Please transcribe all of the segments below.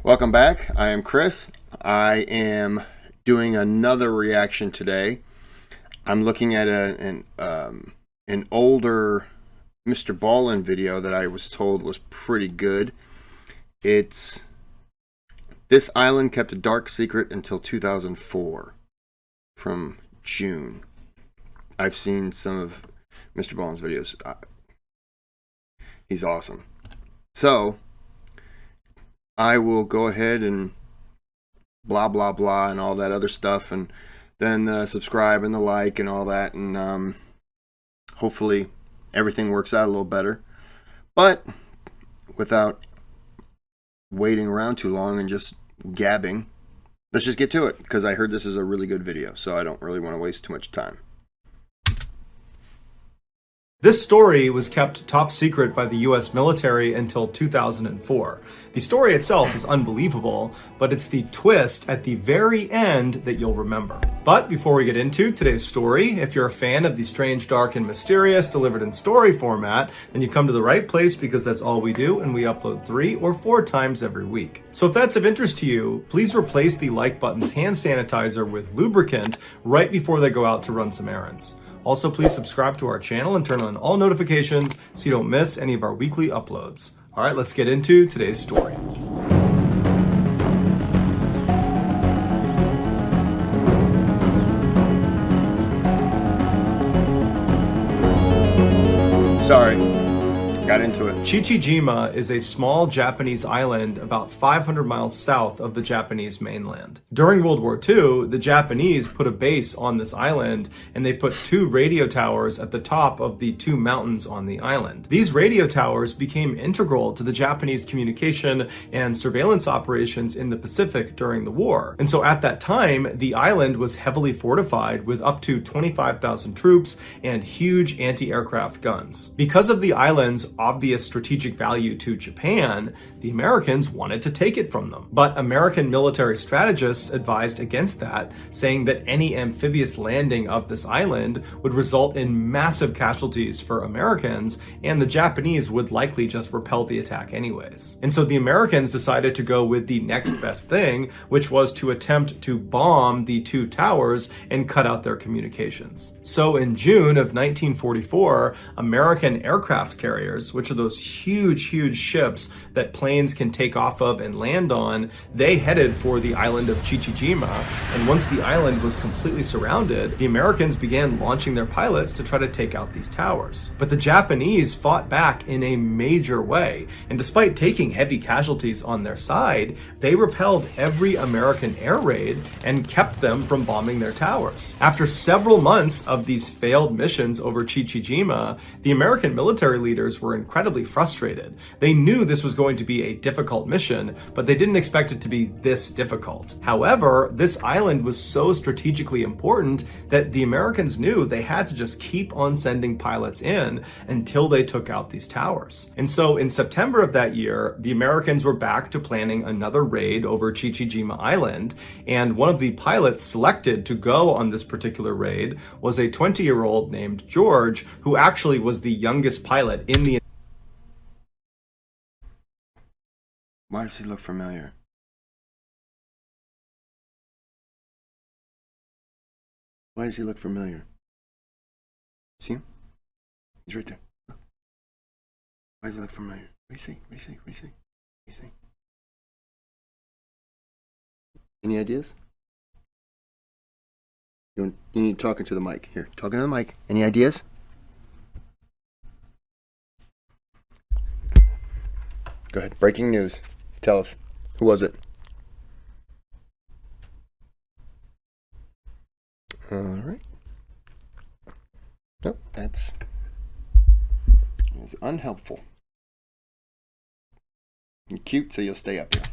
Welcome back. I am Kris. I am doing another reaction today. I'm looking at an older Mr Ballen video that I was told was pretty good. It's "This Island Kept a Dark Secret Until 2004" from June. I've seen some of Mr Ballen's videos. He's awesome. So I will go ahead and blah blah blah and all that other stuff, and then subscribe and the like and all that, and hopefully everything works out a little better. But without waiting around too long and just gabbing, let's just get to it, because I heard this is a really good video, so I don't really want to waste too much time. This story was kept top secret by the US military until 2004. The story itself is unbelievable, but it's the twist at the very end that you'll remember. But before we get into today's story, if you're a fan of the strange, dark, and mysterious delivered in story format, then you come to the right place, because that's all we do, and we upload 3 or 4 times every week. So if that's of interest to you, please replace the like button's hand sanitizer with lubricant right before they go out to run some errands. Also, please subscribe to our channel and turn on all notifications so you don't miss any of our weekly uploads. All right, let's get into today's story. Sorry, got into it. Chichijima is a small Japanese island about 500 miles south of the Japanese mainland. During World War II, the Japanese put a base on this island, and they put 2 radio towers at the top of the 2 mountains on the island. These radio towers became integral to the Japanese communication and surveillance operations in the Pacific during the war. And so at that time, the island was heavily fortified with up to 25,000 troops and huge anti-aircraft guns. Because of the island's obvious strategic value to Japan, the Americans wanted to take it from them. But American military strategists advised against that, saying that any amphibious landing of this island would result in massive casualties for Americans, and the Japanese would likely just repel the attack anyways. And so the Americans decided to go with the next best thing, which was to attempt to bomb the 2 towers and cut out their communications. So in June of 1944, American aircraft carriers, which are those huge ships that planes can take off of and land on, they headed for the island of Chichijima. And once the island was completely surrounded, the Americans began launching their pilots to try to take out these towers. But the Japanese fought back in a major way, and despite taking heavy casualties on their side, they repelled every American air raid and kept them from bombing their towers. After several months of these failed missions over Chichijima, the American military leaders were incredibly frustrated. They knew this was going to be a difficult mission, but they didn't expect it to be this difficult. However, this island was so strategically important that the Americans knew they had to just keep on sending pilots in until they took out these towers. And so in September of that year, the Americans were back to planning another raid over Chichijima Island, and one of the pilots selected to go on this particular raid was a 20-year-old named George, who actually was the youngest pilot in the... Why does he look familiar? Why does he look familiar? See him? He's right there. Look. Why does he look familiar? What do you see? What do you see? What do you see? What do you see? Any ideas? You need talking to the mic. Here, talking to the mic. Any ideas? Go ahead. Breaking news. Tell us. Who was it? All right. Nope, that's unhelpful. You're cute, so you'll stay up here.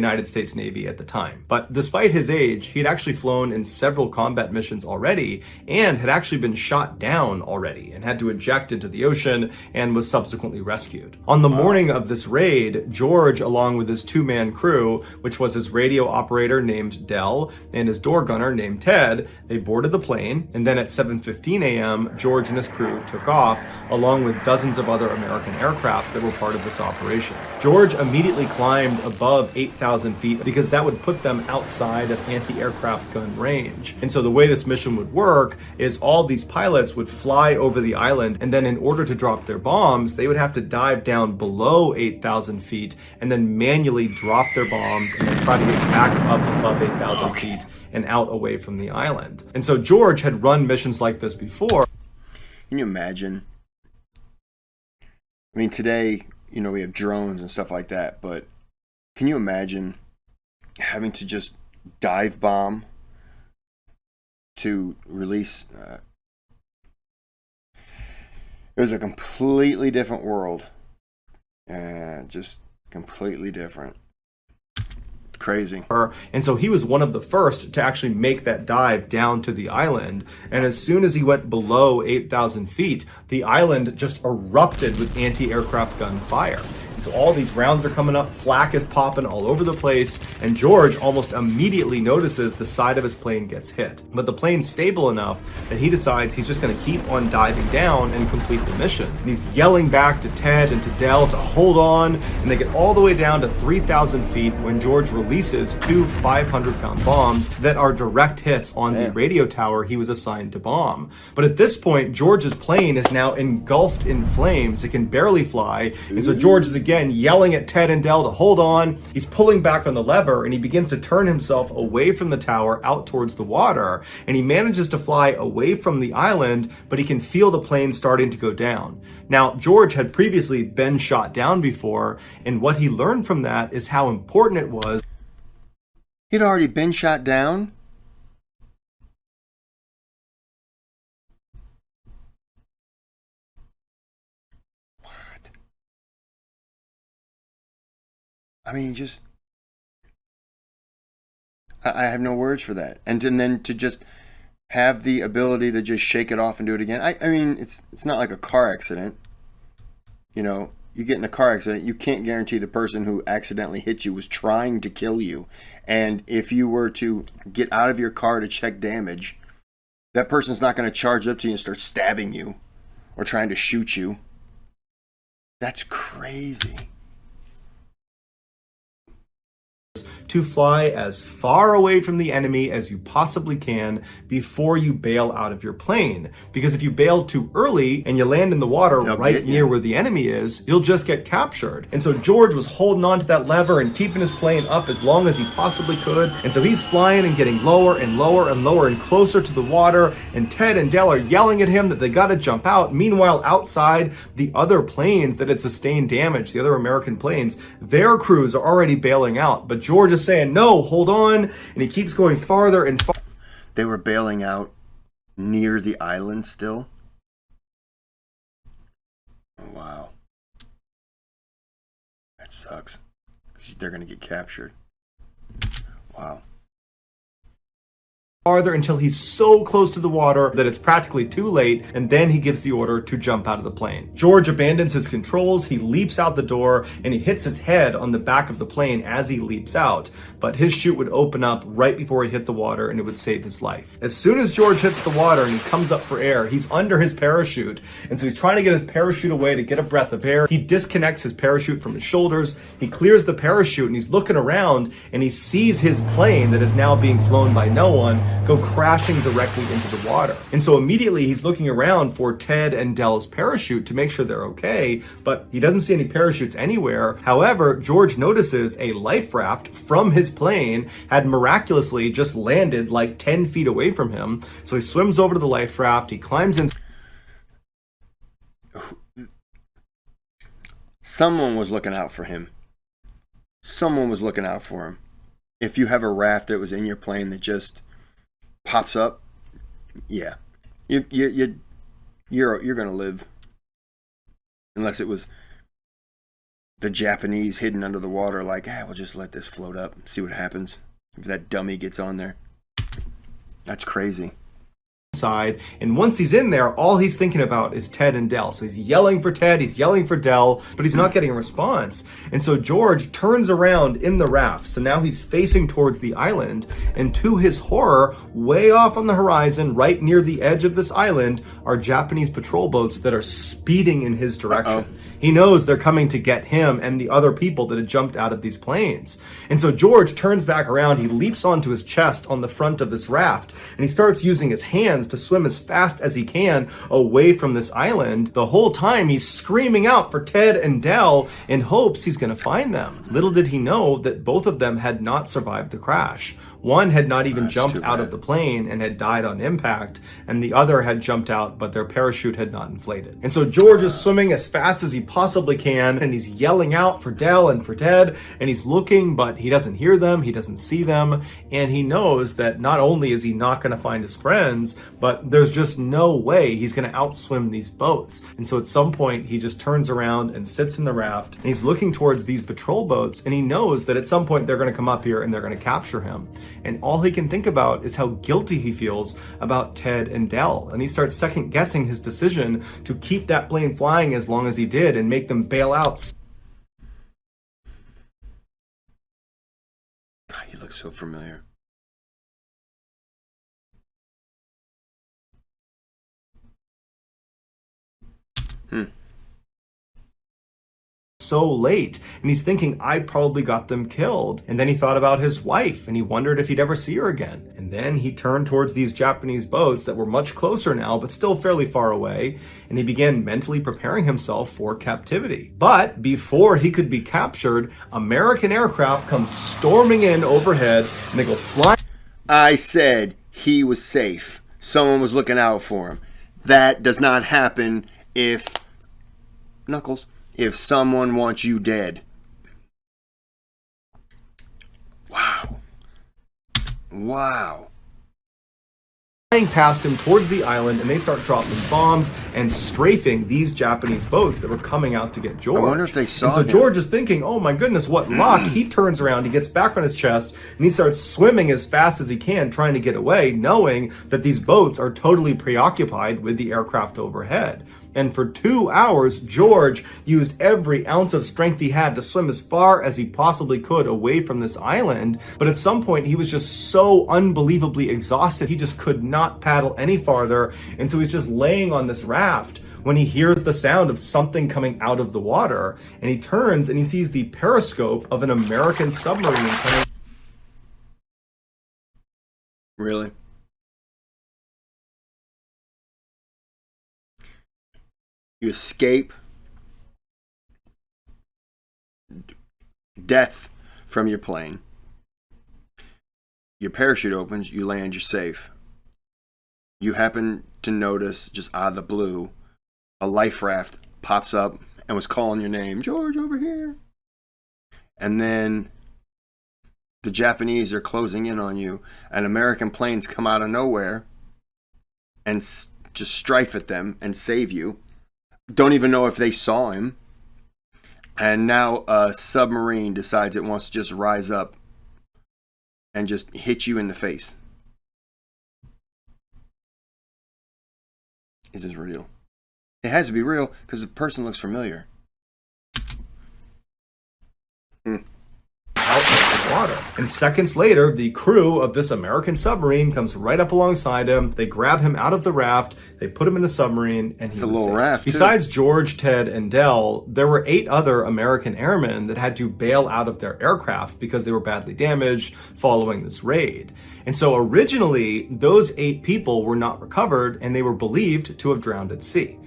United States Navy at the time. But despite his age, he had actually flown in several combat missions already and had actually been shot down already and had to eject into the ocean and was subsequently rescued. On the morning of this raid, George, along with his two-man crew, which was his radio operator named Dell and his door gunner named Ted, they boarded the plane, and then at 7:15 a.m., George and his crew took off, along with dozens of other American aircraft that were part of this operation. George immediately climbed above 8,000 feet because that would put them outside of anti-aircraft gun range. And so the way this mission would work is all these pilots would fly over the island, and then in order to drop their bombs, they would have to dive down below 8,000 feet and then manually drop their bombs and then try to get back up above 8,000 feet and out away from the island. And so George had run missions like this before. Can you imagine? I mean, today, we have drones and stuff like that, but can you imagine having to just dive bomb to release? It was a completely different world. Just completely different. Crazy. And so he was one of the first to actually make that dive down to the island. And as soon as he went below 8,000 feet, the island just erupted with anti-aircraft gun fire. And so all these rounds are coming up, flak is popping all over the place, and George almost immediately notices the side of his plane gets hit. But the plane's stable enough that he decides he's just going to keep on diving down and complete the mission. And he's yelling back to Ted and to Dell to hold on, and they get all the way down to 3,000 feet when George releases two 500-pound bombs that are direct hits on the radio tower he was assigned to bomb. But at this point, George's plane is now engulfed in flames. It can barely fly, and so George is again yelling at Ted and Dell to hold on. He's pulling back on the lever, and he begins to turn himself away from the tower out towards the water, and he manages to fly away from the island, but he can feel the plane starting to go down. Now, George had previously been shot down before, and what he learned from that is how important it was. He'd already been shot down? What? I mean, I have no words for that. And then to just have the ability to just shake it off and do it again. I mean, it's not like a car accident. You get in a car accident, you can't guarantee the person who accidentally hit you was trying to kill you. And if you were to get out of your car to check damage, that person's not going to charge up to you and start stabbing you or trying to shoot you. That's crazy. To fly as far away from the enemy as you possibly can before you bail out of your plane. Because if you bail too early and you land in the water right near where the enemy is, you'll just get captured. And so George was holding on to that lever and keeping his plane up as long as he possibly could. And so he's flying and getting lower and lower and lower and closer to the water. And Ted and Dell are yelling at him that they got to jump out. Meanwhile, outside, the other planes that had sustained damage, the other American planes, their crews are already bailing out. But George is saying, no, hold on, and he keeps going farther and farther. They were bailing out near the island still? Wow. That sucks. They're going to get captured. Wow. Farther until he's so close to the water that it's practically too late, and then he gives the order to jump out of the plane. George abandons his controls, he leaps out the door, and he hits his head on the back of the plane as he leaps out, but his chute would open up right before he hit the water and it would save his life. As soon as George hits the water and he comes up for air, he's under his parachute, and so he's trying to get his parachute away to get a breath of air. He disconnects his parachute from his shoulders, he clears the parachute, and he's looking around, and he sees his plane that is now being flown by no one go crashing directly into the water. And so immediately he's looking around for Ted and Dell's parachute to make sure they're okay, but he doesn't see any parachutes anywhere. However, George notices a life raft from his plane had miraculously just landed like 10 feet away from him. So he swims over to the life raft, he climbs in. Someone was looking out for him. Someone was looking out for him. If you have a raft that was in your plane that just pops up, yeah, you're gonna live, unless it was the Japanese hidden under the water, like, we'll just let this float up and see what happens if that dummy gets on there. That's crazy. Side, and once he's in there, all he's thinking about is Ted and Del. So he's yelling for Ted, he's yelling for Del, but he's not getting a response. And so George turns around in the raft. So now he's facing towards the island, and to his horror, way off on the horizon, right near the edge of this island, are Japanese patrol boats that are speeding in his direction. Uh-oh. He knows they're coming to get him and the other people that had jumped out of these planes. And so George turns back around, he leaps onto his chest on the front of this raft, and he starts using his hands to swim as fast as he can away from this island. The whole time he's screaming out for Ted and Del in hopes he's going to find them. Little did he know that both of them had not survived the crash. One had not even jumped out of the plane and had died on impact, and the other had jumped out, but their parachute had not inflated. And so George is swimming as fast as he possibly can, and he's yelling out for Del and for Ted, and he's looking, but he doesn't hear them, he doesn't see them, and he knows that not only is he not going to find his friends, but there's just no way he's going to outswim these boats. And so at some point, he just turns around and sits in the raft, and he's looking towards these patrol boats, and he knows that at some point they're going to come up here and they're going to capture him. And all he can think about is how guilty he feels about Ted and Del. And he starts second guessing his decision to keep that plane flying as long as he did and make them bail out. God, he looks so familiar. So late, and he's thinking, I probably got them killed. And then he thought about his wife, and he wondered if he'd ever see her again. And then he turned towards these Japanese boats that were much closer now, but still fairly far away, and he began mentally preparing himself for captivity. But before he could be captured, American aircraft come storming in overhead, and they go flying. I said he was safe. Someone was looking out for him. That does not happen if someone wants you dead. Wow. Flying past him towards the island, and they start dropping bombs and strafing these Japanese boats that were coming out to get George. I wonder if they saw and so him. George is thinking, oh my goodness, what luck. He turns around, he gets back on his chest, and he starts swimming as fast as he can, trying to get away, knowing that these boats are totally preoccupied with the aircraft overhead. And for 2 hours, George used every ounce of strength he had to swim as far as he possibly could away from this island. But at some point, he was just so unbelievably exhausted, he just could not paddle any farther. And so he's just laying on this raft when he hears the sound of something coming out of the water. And he turns and he sees the periscope of an American submarine coming. Really? You escape death from your plane. Your parachute opens, you land, you're safe. You happen to notice, just out of the blue, a life raft pops up and was calling your name, George, over here. And then the Japanese are closing in on you, and American planes come out of nowhere and just strife at them and save you. Don't even know if they saw him. And now a submarine decides it wants to just rise up and just hit you in the face. Is this real? It has to be real because the person looks familiar. Out of the water. And seconds later, the crew of this American submarine comes right up alongside him. They grab him out of the raft, they put him in the submarine, and It's a little raft, too. Besides George, Ted, and Del, there were 8 other American airmen that had to bail out of their aircraft because they were badly damaged following this raid. And so originally, those 8 people were not recovered, and they were believed to have drowned at sea.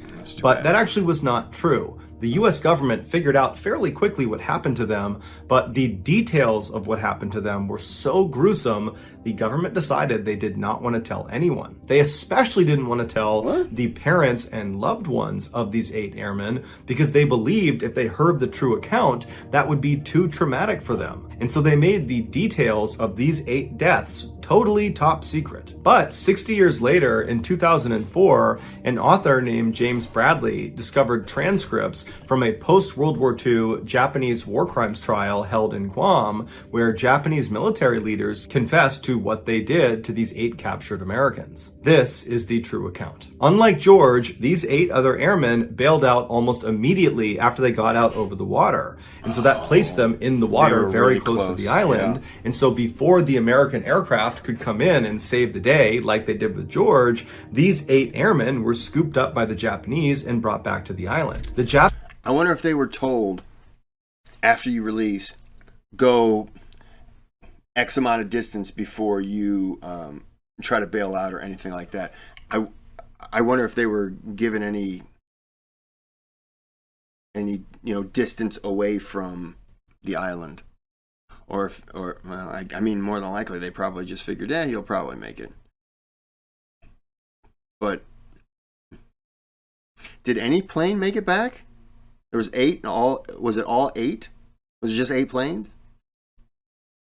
But that actually was not true. The US government figured out fairly quickly what happened to them, but the details of what happened to them were so gruesome, the government decided they did not want to tell anyone. They especially didn't want to tell the parents and loved ones of these 8 airmen because they believed if they heard the true account, that would be too traumatic for them. And so they made the details of these 8 deaths totally top secret. But 60 years later, in 2004, an author named James Bradley discovered transcripts from a post-World War II Japanese war crimes trial held in Guam, where Japanese military leaders confessed to what they did to these 8 captured Americans. This is the true account. Unlike George, these 8 other airmen bailed out almost immediately after they got out over the water. And so that placed them in the water very close to the island. Yeah. And so before the American aircraft could come in and save the day, like they did with George, these 8 airmen were scooped up by the Japanese and brought back to the island. I wonder if they were told, after you release, go X amount of distance before you try to bail out or anything like that. I wonder if they were given any distance away from the island. Or I mean, more than likely, they probably just figured, he'll probably make it. But did any plane make it back? There was 8. Was it all 8? Was it just 8 planes?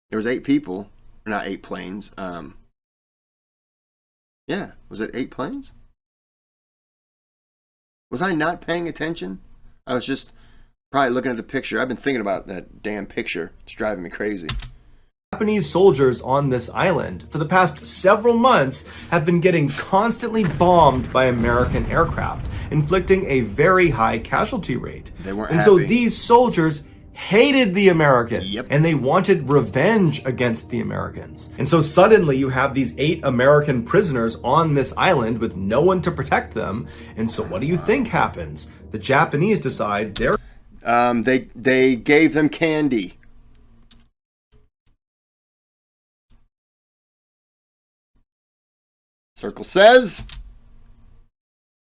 There was 8 people, not 8 planes. Yeah, was it 8 planes? Was I not paying attention? I was just probably looking at the picture. I've been thinking about that damn picture. It's driving me crazy. Japanese soldiers on this island for the past several months have been getting constantly bombed by American aircraft, inflicting a very high casualty rate. They weren't and happy. so these soldiers hated the Americans. Yep. And they wanted revenge against the Americans. And so suddenly you have these 8 American prisoners on this island with no one to protect them. And so what do you think happens? The Japanese decide they gave them candy. Circle says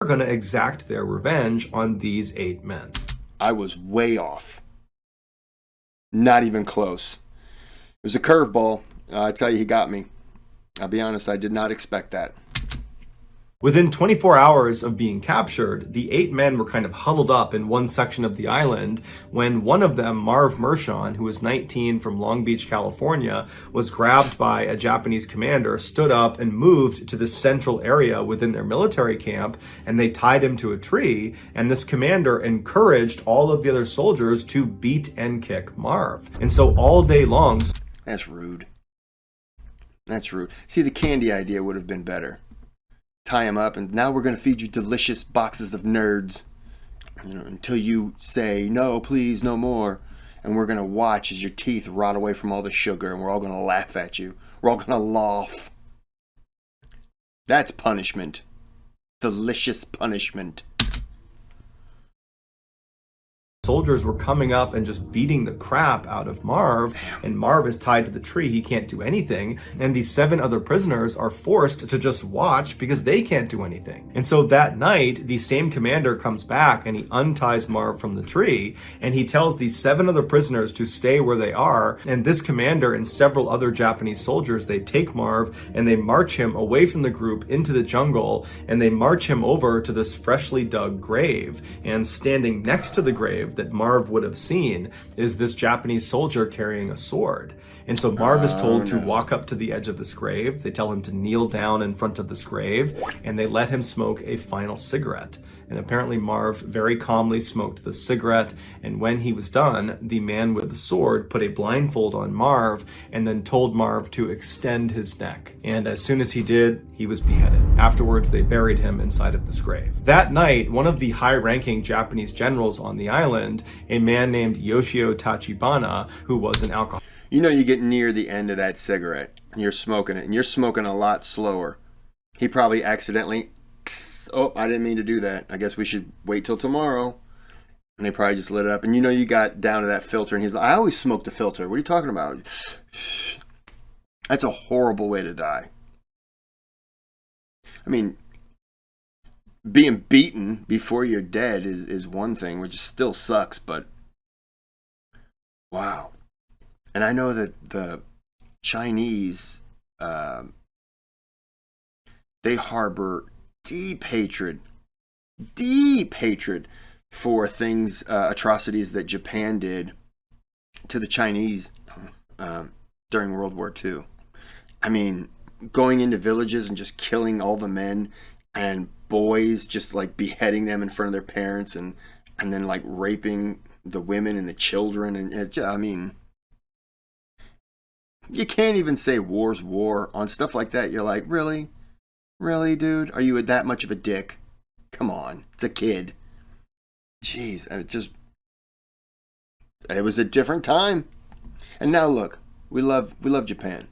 they're going to exact their revenge on these 8 men. I was way off. Not even close. It was a curveball. I tell you, he got me. I'll be honest, I did not expect that. Within 24 hours of being captured, the 8 men were kind of huddled up in one section of the island when one of them, Marv Mershon, who was 19 from Long Beach, California, was grabbed by a Japanese commander, stood up and moved to the central area within their military camp, and they tied him to a tree, and this commander encouraged all of the other soldiers to beat and kick Marv. And so all day long... That's rude. That's rude. See, the candy idea would have been better. Tie him up, and now we're going to feed you delicious boxes of nerds, until you say, no, please, no more. And we're going to watch as your teeth rot away from all the sugar, and we're all going to laugh at you. We're all going to laugh. That's punishment. Delicious punishment. Soldiers were coming up and just beating the crap out of Marv, and Marv is tied to the tree. He can't do anything. And these 7 other prisoners are forced to just watch because they can't do anything. And so that night, the same commander comes back and he unties Marv from the tree, and he tells these 7 other prisoners to stay where they are. And this commander and several other Japanese soldiers, they take Marv and they march him away from the group into the jungle, and they march him over to this freshly dug grave. And standing next to the grave that Marv would have seen is this Japanese soldier carrying a sword. And so Marv is told to walk up to the edge of this grave. They tell him to kneel down in front of this grave, and they let him smoke a final cigarette. And apparently Marv very calmly smoked the cigarette, and when he was done, the man with the sword put a blindfold on Marv and then told Marv to extend his neck. And as soon as he did, he was beheaded. Afterwards, they buried him inside of this grave. That night, one of the high-ranking Japanese generals on the island, a man named Yoshio Tachibana, who was an alcoholic. You get near the end of that cigarette, and you're smoking it, and you're smoking a lot slower. He probably accidentally... Oh, I didn't mean to do that. I guess we should wait till tomorrow. And they probably just lit it up. And you got down to that filter, and he's like, I always smoke the filter. What are you talking about? That's a horrible way to die. I mean, being beaten before you're dead is one thing, which still sucks, but wow. And I know that the Chinese, they harbor deep hatred for things, atrocities that Japan did to the Chinese during World War II. I mean, going into villages and just killing all the men and boys, just like beheading them in front of their parents, and then like raping the women and the children. And I mean, you can't even say war's war on stuff like that. You're like, really? Really, dude? Are you that much of a dick? Come on. It's a kid. Jeez. It was a different time. And now look, we love Japan.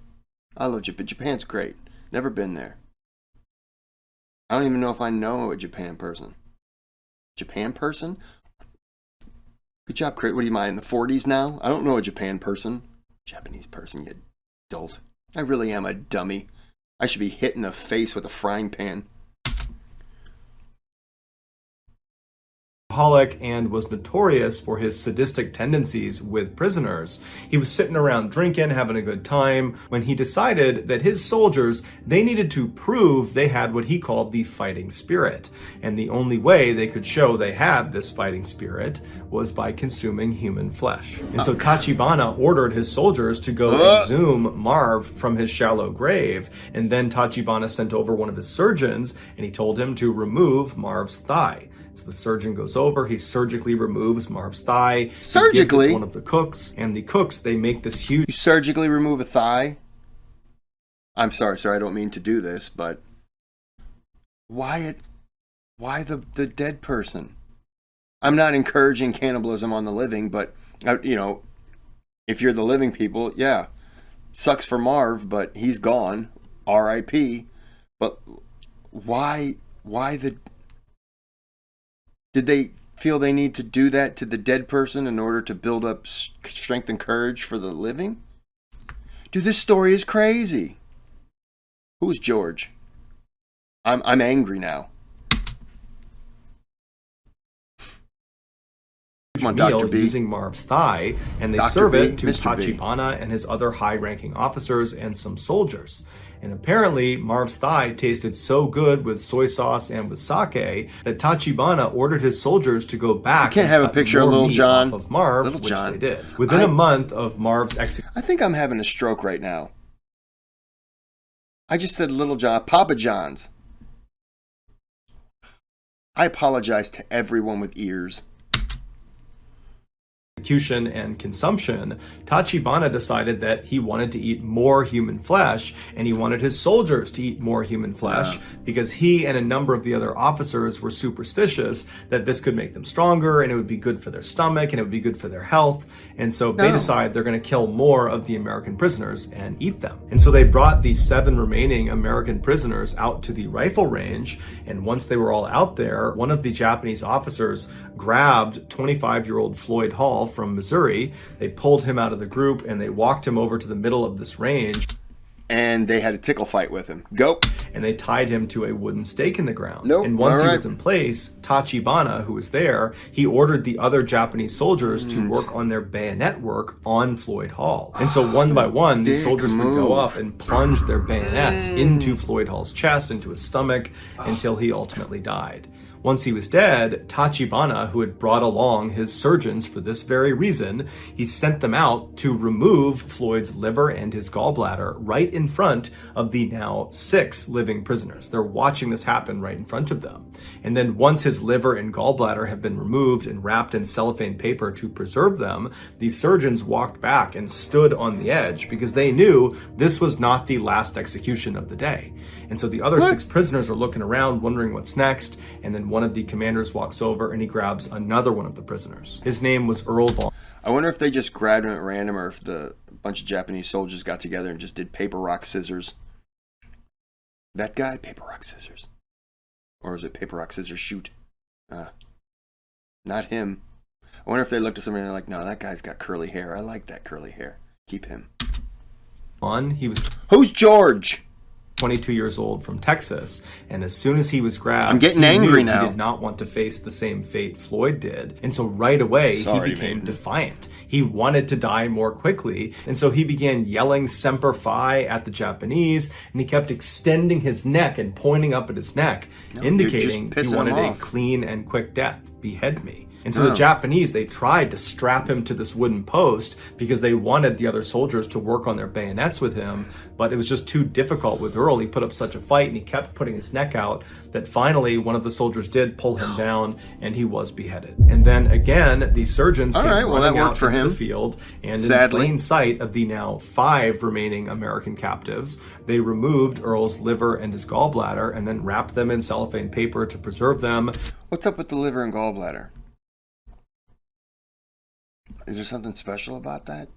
I love Japan. Japan's great. Never been there. I don't even know if I know a Japan person. Japan person? Good job, Kris. What do you mind, in the 40s now? I don't know a Japan person. Japanese person, you dolt. I really am a dummy. I should be hit in the face with a frying pan. Alcoholic and was notorious for his sadistic tendencies with prisoners. He was sitting around drinking, having a good time, when he decided that his soldiers, they needed to prove they had what he called the fighting spirit. And the only way they could show they had this fighting spirit was by consuming human flesh. And so Tachibana ordered his soldiers to go exhume Marv from his shallow grave. And then Tachibana sent over one of his surgeons, and he told him to remove Marv's thigh. So the surgeon goes over, he surgically removes Marv's thigh. Surgically? He gives it to one of the cooks, and the cooks, they make this huge... You surgically remove a thigh? I'm sorry, sir, I don't mean to do this, but... Why the dead person? I'm not encouraging cannibalism on the living, but, you know, if you're the living people, yeah, sucks for Marv, but he's gone, R.I.P., but why the... Did they feel they need to do that to the dead person in order to build up strength and courage for the living? Dude, this story is crazy. Who is George? I'm angry now. Come on, Dr. B. Using Marv's thigh, and they Dr. serve B, it to Mr. B. Tachibana and his other high-ranking officers and some soldiers. And apparently, Marv's thigh tasted so good with soy sauce and with sake that Tachibana ordered his soldiers to go back. I can't have a picture of Little John. Off of Marv, Little John. Which they did. Within a month of Marv's execution. I think I'm having a stroke right now. I just said Little John. Papa John's. I apologize to everyone with ears. And consumption, Tachibana decided that he wanted to eat more human flesh, and he wanted his soldiers to eat more human flesh because he and a number of the other officers were superstitious that this could make them stronger and it would be good for their stomach and it would be good for their health. And so they decide they're going to kill more of the American prisoners and eat them. And so they brought the 7 remaining American prisoners out to the rifle range, and once they were all out there, one of the Japanese officers grabbed 25-year-old Floyd Hall from Missouri. They pulled him out of the group and they walked him over to the middle of this range. And they had a tickle fight with him. Go. And they tied him to a wooden stake in the ground. Nope. And once he was in place, Tachibana, who was there, he ordered the other Japanese soldiers to work on their bayonet work on Floyd Hall. And so one by one, these soldiers would go up and plunge their bayonets into Floyd Hall's chest, into his stomach, until he ultimately died. Once he was dead, Tachibana, who had brought along his surgeons for this very reason, he sent them out to remove Floyd's liver and his gallbladder right in front of the now 6 living prisoners. They're watching this happen right in front of them. And then once his liver and gallbladder have been removed and wrapped in cellophane paper to preserve them, the surgeons walked back and stood on the edge because they knew this was not the last execution of the day. And so the other 6 prisoners are looking around, wondering what's next, and then one of the commanders walks over and he grabs another one of the prisoners. His name was Earl Vaughn. I wonder if they just grabbed him at random, or if a bunch of Japanese soldiers got together and just did paper, rock, scissors. That guy, paper, rock, scissors. Or is it paper, rock, scissors, shoot? Not him. I wonder if they looked at somebody and they're like, no, that guy's got curly hair. I like that curly hair. Keep him. He was... Who's George? 22 years old from Texas, and as soon as he was grabbed, I'm getting angry now. He did not want to face the same fate Floyd did, and so right away he became defiant. He wanted to die more quickly, and so he began yelling Semper Fi at the Japanese, and he kept extending his neck and pointing up at his neck, indicating he wanted a clean and quick death. Behead me. And so the Japanese, they tried to strap him to this wooden post because they wanted the other soldiers to work on their bayonets with him, but it was just too difficult with Earl. He put up such a fight and he kept putting his neck out that finally one of the soldiers did pull him down and he was beheaded. And then again, the surgeons came running out into the field, and in plain sight of the now 5 remaining American captives, they removed Earl's liver and his gallbladder and then wrapped them in cellophane paper to preserve them. What's up with the liver and gallbladder? Is there something special about that?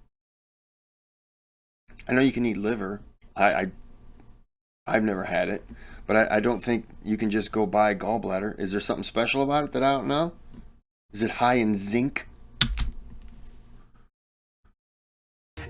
I know you can eat liver. I've never had it, but I don't think you can just go buy gallbladder. Is there something special about it that I don't know? Is it high in zinc?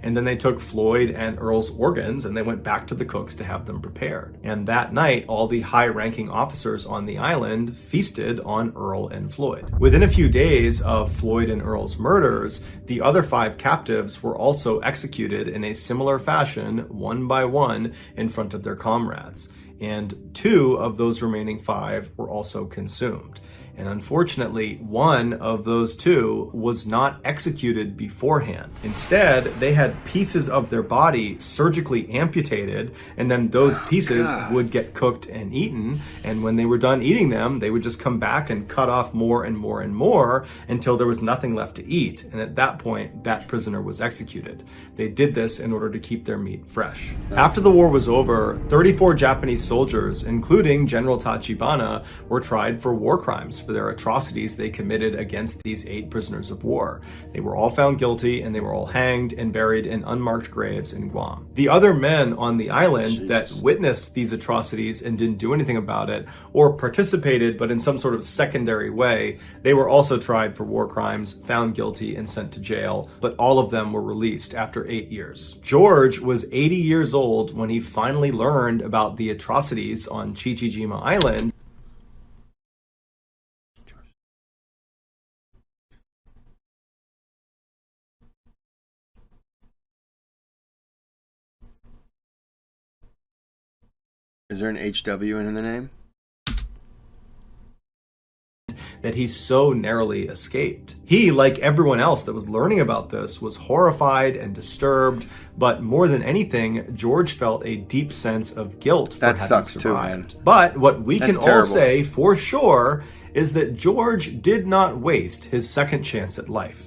And then they took Floyd and Earl's organs and they went back to the cooks to have them prepared. And that night, all the high-ranking officers on the island feasted on Earl and Floyd. Within a few days of Floyd and Earl's murders, the other 5 captives were also executed in a similar fashion, one by one, in front of their comrades. And 2 of those remaining 5 were also consumed. And unfortunately, one of those 2 was not executed beforehand. Instead, they had pieces of their body surgically amputated, and then those pieces would get cooked and eaten. And when they were done eating them, they would just come back and cut off more and more and more until there was nothing left to eat. And at that point, that prisoner was executed. They did this in order to keep their meat fresh. After the war was over, 34 Japanese soldiers, including General Tachibana, were tried for war crimes for their atrocities they committed against these 8 prisoners of war. They were all found guilty and they were all hanged and buried in unmarked graves in Guam. The other men on the island that witnessed these atrocities and didn't do anything about it, or participated but in some sort of secondary way, they were also tried for war crimes, found guilty, and sent to jail, but all of them were released after 8 years. George was 80 years old when he finally learned about the atrocities on Chichijima Island. Is there an HW in the name? That he so narrowly escaped. He, like everyone else that was learning about this, was horrified and disturbed, but more than anything, George felt a deep sense of guilt for having survived. But what we can all say for sure is that George did not waste his second chance at life.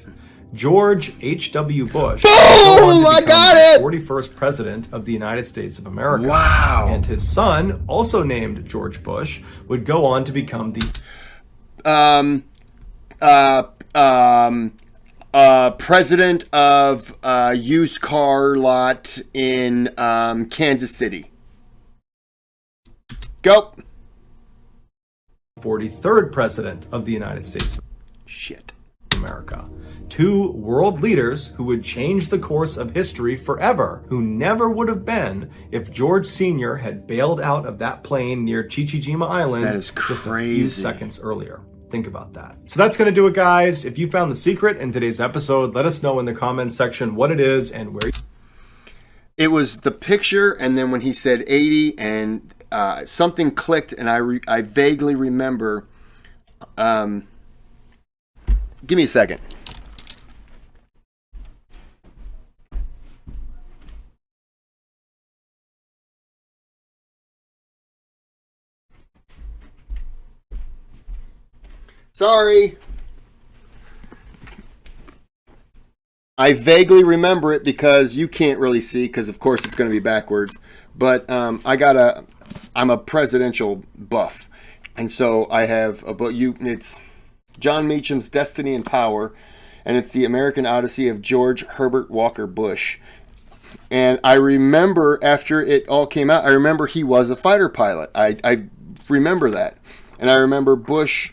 George H.W. Bush I got it! 41st president of the United States of America. Wow. And his son, also named George Bush, would go on to become the president of a used car lot in Kansas City. Go. 43rd president of the United States of America. 2 world leaders who would change the course of history forever, who never would have been if George Sr. had bailed out of that plane near Chichijima Island just a few seconds earlier. Think about that. So that's going to do it, guys. If you found the secret in today's episode, let us know in the comments section what it is and where. It was the picture, and then when he said 80, and something clicked, and I vaguely remember. Give me a second. Sorry. I vaguely remember it because you can't really see, because of course it's going to be backwards. But I'm a presidential buff, and so I have a book. It's John Meacham's Destiny and Power, and it's the American Odyssey of George Herbert Walker Bush. And I remember after it all came out, I remember he was a fighter pilot. I remember that, and I remember Bush.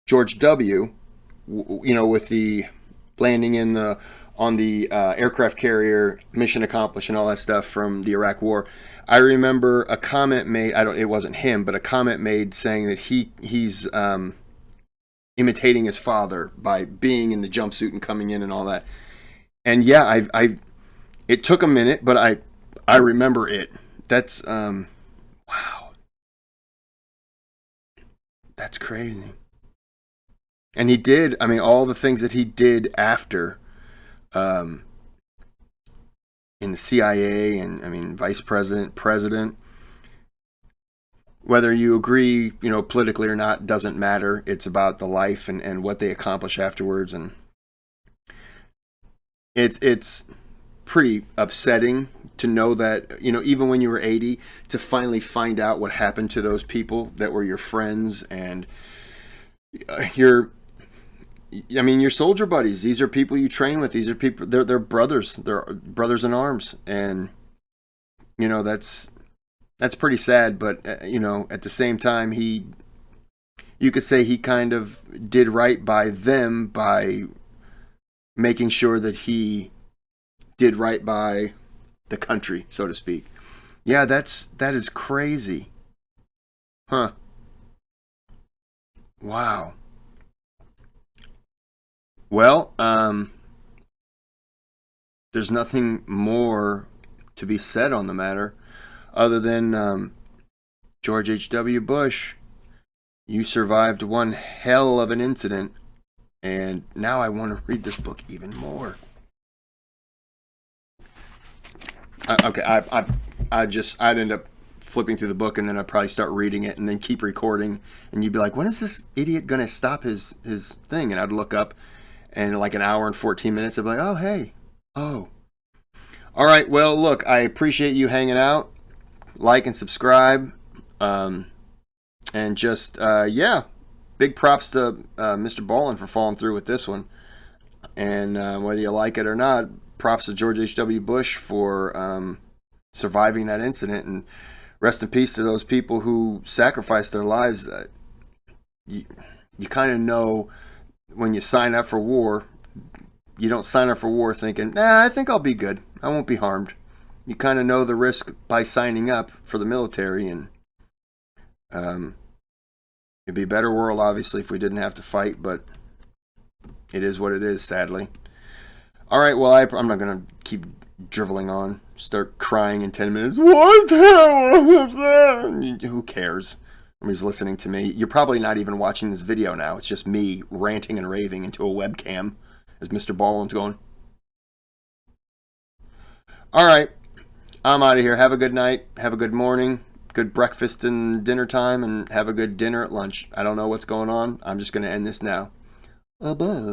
George W. With the landing on the aircraft carrier, mission accomplished, and all that stuff from the Iraq War. I remember a comment made. It wasn't him, but a comment made saying that he's imitating his father by being in the jumpsuit and coming in and all that. And yeah, it took a minute, but I remember it. That's Wow. That's crazy. And he did, I mean, all the things that he did after in the CIA and, I mean, vice president, president. Whether you agree, politically or not, doesn't matter. It's about the life and what they accomplish afterwards. And it's pretty upsetting to know that, even when you were 80, to finally find out what happened to those people that were your friends and your soldier buddies. These are people you train with. These are people, they're brothers. They're brothers in arms. And, that's pretty sad. But, at the same time, you could say he kind of did right by them by making sure that he did right by the country, so to speak. Yeah, that is crazy. Huh. Wow. Well, there's nothing more to be said on the matter other than George H.W. Bush, you survived one hell of an incident, and now I want to read this book even more. I'd end up flipping through the book, and then I'd probably start reading it and then keep recording, and you'd be like, when is this idiot going to stop his thing? And I'd look up, and like an hour and 14 minutes, I'd be like, oh, hey. Oh. All right, well, look, I appreciate you hanging out. Like and subscribe. And just, big props to Mr. Ballen for following through with this one. And whether you like it or not, props to George H.W. Bush for surviving that incident. And rest in peace to those people who sacrificed their lives. You kind of know when you sign up for war, you don't sign up for war thinking, I think I'll be good. I won't be harmed. You kind of know the risk by signing up for the military, and it'd be a better world, obviously, if we didn't have to fight, but it is what it is, sadly. All right, well, I'm not going to keep driveling on, start crying in 10 minutes. What? Who cares? Nobody's listening to me. You're probably not even watching this video now. It's just me ranting and raving into a webcam as Mr. Ballen's going. All right. I'm out of here. Have a good night. Have a good morning. Good breakfast and dinner time. And have a good dinner at lunch. I don't know what's going on. I'm just going to end this now. Bye-bye.